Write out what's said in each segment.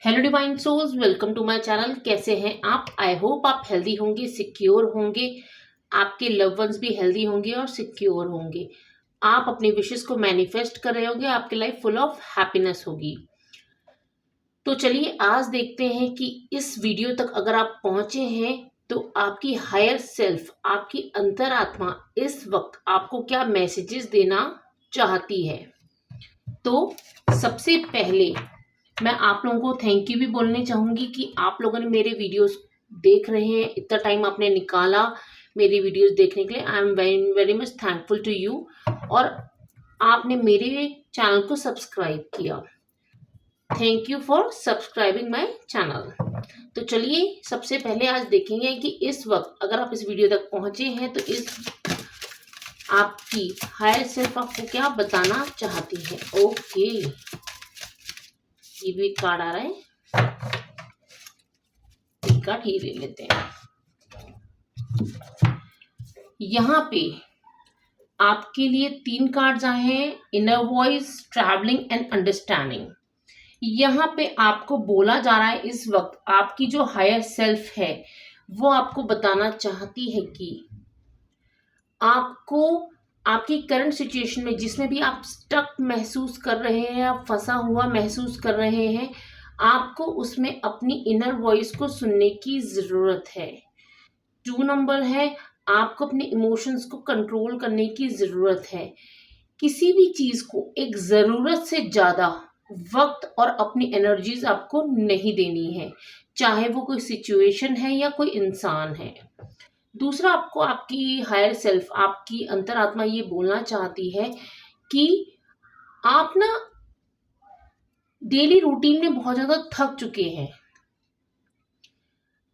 Hello divine souls, welcome to my channel. कैसे हैं आप? आई होप आप हेल्दी होंगे, सिक्योर होंगे, आपके लव वंस भी हेल्दी होंगे और सिक्योर होंगे। आप अपनी विशेस को मैनिफेस्ट कर रहे होंगे, आपकी लाइफ फुल ऑफ हैप्पीनेस होगी। तो चलिए आज देखते हैं कि इस वीडियो तक अगर आप पहुंचे हैं तो आपकी हायर सेल्फ, आपकी अंतरात्मा इस वक्त आपको क्या मैसेजेस देना चाहती है। तो सबसे पहले मैं आप लोगों को थैंक यू भी बोलने चाहूँगी कि आप लोगों ने मेरे वीडियोस देख रहे हैं, इतना टाइम आपने निकाला मेरी वीडियोस देखने के लिए। I am very very much thankful to you. और आपने मेरे चैनल को सब्सक्राइब किया। Thank you for subscribing my channel. तो चलिए सबसे पहले आज देखेंगे कि इस वक्त अगर आप इस वीडियो तक पहुंचे हैं तो इस आपकी हायर सेल्फ आपको क्या बताना चाहती है। ओके, ये भी कार्ड आ रहा है, एक कार्ड ये ले लेते हैं। यहाँ पे आपके लिए 3 कार्ड्स आए हैं, inner voice, travelling and understanding. यहाँ पे आपको बोला जा रहा है इस वक्त आपकी जो हायर सेल्फ है वो आपको बताना चाहती है कि आपको आपकी करंट सिचुएशन में जिसमें भी आप स्टक महसूस कर रहे हैं, आप फंसा हुआ महसूस कर रहे हैं, आपको उसमें अपनी इनर वॉइस को सुनने की ज़रूरत है। 2 नंबर है, आपको अपने इमोशंस को कंट्रोल करने की ज़रूरत है। किसी भी चीज़ को एक ज़रूरत से ज़्यादा वक्त और अपनी एनर्जीज आपको नहीं देनी है, चाहे वो कोई सिचुएशन है या कोई इंसान है। दूसरा, आपको आपकी हायर सेल्फ, आपकी अंतरात्मा ये बोलना चाहती है कि आप ना डेली रूटीन में बहुत ज़्यादा थक चुके हैं।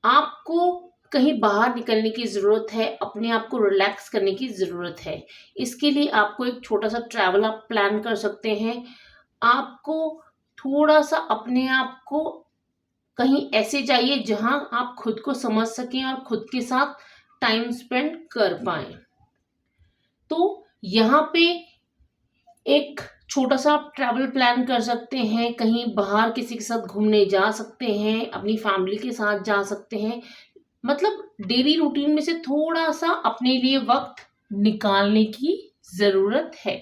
आपको कहीं बाहर निकलने की ज़रूरत है, अपने आप को रिलैक्स करने की ज़रूरत है। इसके लिए आपको एक छोटा सा ट्रैवल आप प्लान कर सकते हैं। आपको थोड़ा सा अपने आप को कहीं ऐसे चाहिए जहां आप खुद को समझ सकें और खुद के साथ टाइम स्पेंड कर पाएं। तो यहाँ पे एक छोटा सा आप ट्रैवल प्लान कर सकते हैं, कहीं बाहर किसी के साथ घूमने जा सकते हैं, अपनी फैमिली के साथ जा सकते हैं। मतलब डेली रूटीन में से थोड़ा सा अपने लिए वक्त निकालने की जरूरत है।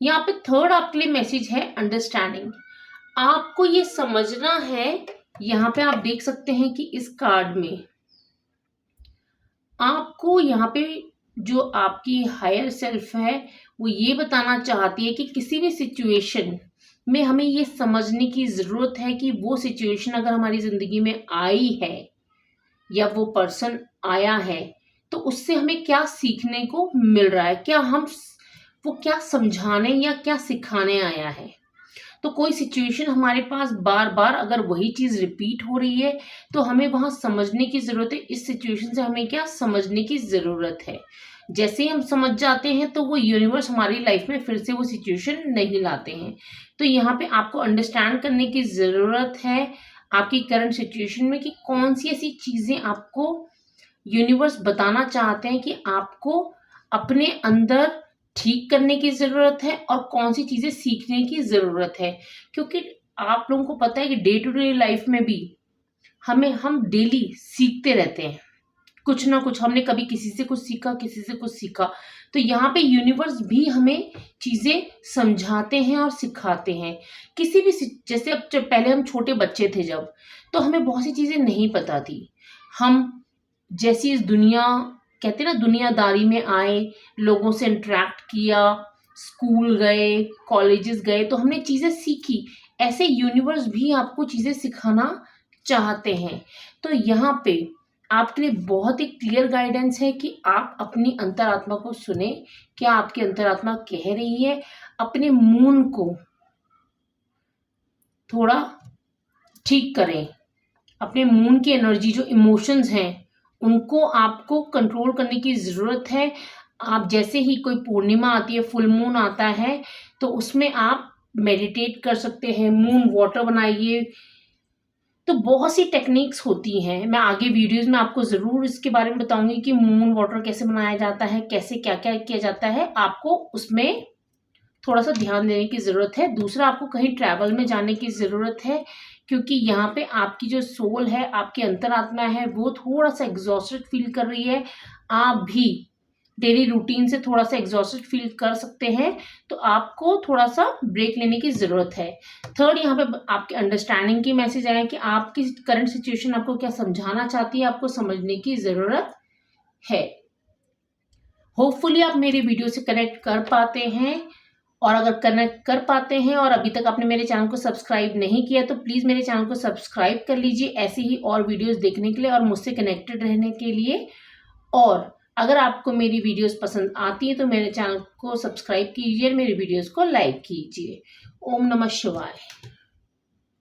यहाँ पे थर्ड आपके लिए मैसेज है अंडरस्टैंडिंग। आपको ये समझना है, यहाँ पे आप देख सकते हैं कि इस कार्ड में आपको यहाँ पे जो आपकी हायर सेल्फ है वो ये बताना चाहती है कि किसी भी सिचुएशन में हमें ये समझने की ज़रूरत है कि वो सिचुएशन अगर हमारी ज़िंदगी में आई है या वो पर्सन आया है तो उससे हमें क्या सीखने को मिल रहा है, क्या हम वो क्या समझाने या क्या सिखाने आया है। तो कोई सिचुएशन हमारे पास बार बार अगर वही चीज़ रिपीट हो रही है तो हमें वहाँ समझने की ज़रूरत है, इस सिचुएशन से हमें क्या समझने की ज़रूरत है। जैसे ही हम समझ जाते हैं तो वो यूनिवर्स हमारी लाइफ में फिर से वो सिचुएशन नहीं लाते हैं। तो यहाँ पे आपको अंडरस्टैंड करने की ज़रूरत है आपकी करंट सिचुएशन में कि कौन सी ऐसी चीज़ें आपको यूनिवर्स बताना चाहते हैं कि आपको अपने अंदर ठीक करने की ज़रूरत है और कौन सी चीज़ें सीखने की ज़रूरत है। क्योंकि आप लोगों को पता है कि डे टू डे लाइफ में भी हम डेली सीखते रहते हैं, कुछ ना कुछ हमने कभी किसी से कुछ सीखा, किसी से कुछ सीखा। तो यहाँ पे यूनिवर्स भी हमें चीज़ें समझाते हैं और सिखाते हैं। किसी भी जैसे अब जब पहले हम छोटे बच्चे थे जब, तो हमें बहुत सी चीज़ें नहीं पता थी। हम जैसी इस दुनिया कहते हैं ना दुनियादारी में आए, लोगों से इंटरेक्ट किया, स्कूल गए, कॉलेजेस गए, तो हमने चीज़ें सीखी। ऐसे यूनिवर्स भी आपको चीज़ें सिखाना चाहते हैं। तो यहाँ पे आपके लिए बहुत ही क्लियर गाइडेंस है कि आप अपनी अंतरात्मा को सुने। क्या आपकी अंतरात्मा कह रही है? अपने मून को थोड़ा ठीक करें, अपने मून की एनर्जी जो इमोशंस हैं उनको आपको कंट्रोल करने की ज़रूरत है। आप जैसे ही कोई पूर्णिमा आती है, फुल मून आता है, तो उसमें आप मेडिटेट कर सकते हैं, मून वाटर बनाइए। तो बहुत सी टेक्निक्स होती हैं, मैं आगे वीडियोस में आपको ज़रूर इसके बारे में बताऊंगी कि मून वाटर कैसे बनाया जाता है, कैसे क्या क्या किया जाता है। आपको उसमें थोड़ा सा ध्यान देने की ज़रूरत है। दूसरा, आपको कहीं ट्रैवल में जाने की ज़रूरत है, क्योंकि यहाँ पे आपकी जो सोल है, आपकी अंतरात्मा है, वो थोड़ा सा एग्जॉस्टेड फील कर रही है। आप भी डेली रूटीन से थोड़ा सा एग्जॉस्टेड फील कर सकते हैं, तो आपको थोड़ा सा ब्रेक लेने की ज़रूरत है। थर्ड, यहाँ पे आपके अंडरस्टैंडिंग की मैसेज आए कि आपकी करंट सिचुएशन आपको क्या समझाना चाहती है, आपको समझने की ज़रूरत है। होपफुली आप मेरे वीडियो से कनेक्ट कर पाते हैं, और अगर कनेक्ट कर पाते हैं और अभी तक आपने मेरे चैनल को सब्सक्राइब नहीं किया तो प्लीज़ मेरे चैनल को सब्सक्राइब कर लीजिए ऐसे ही और वीडियोस देखने के लिए और मुझसे कनेक्टेड रहने के लिए। और अगर आपको मेरी वीडियोस पसंद आती है तो मेरे चैनल को सब्सक्राइब कीजिए, मेरे वीडियोस को लाइक कीजिए। ओम नमः शिवाय।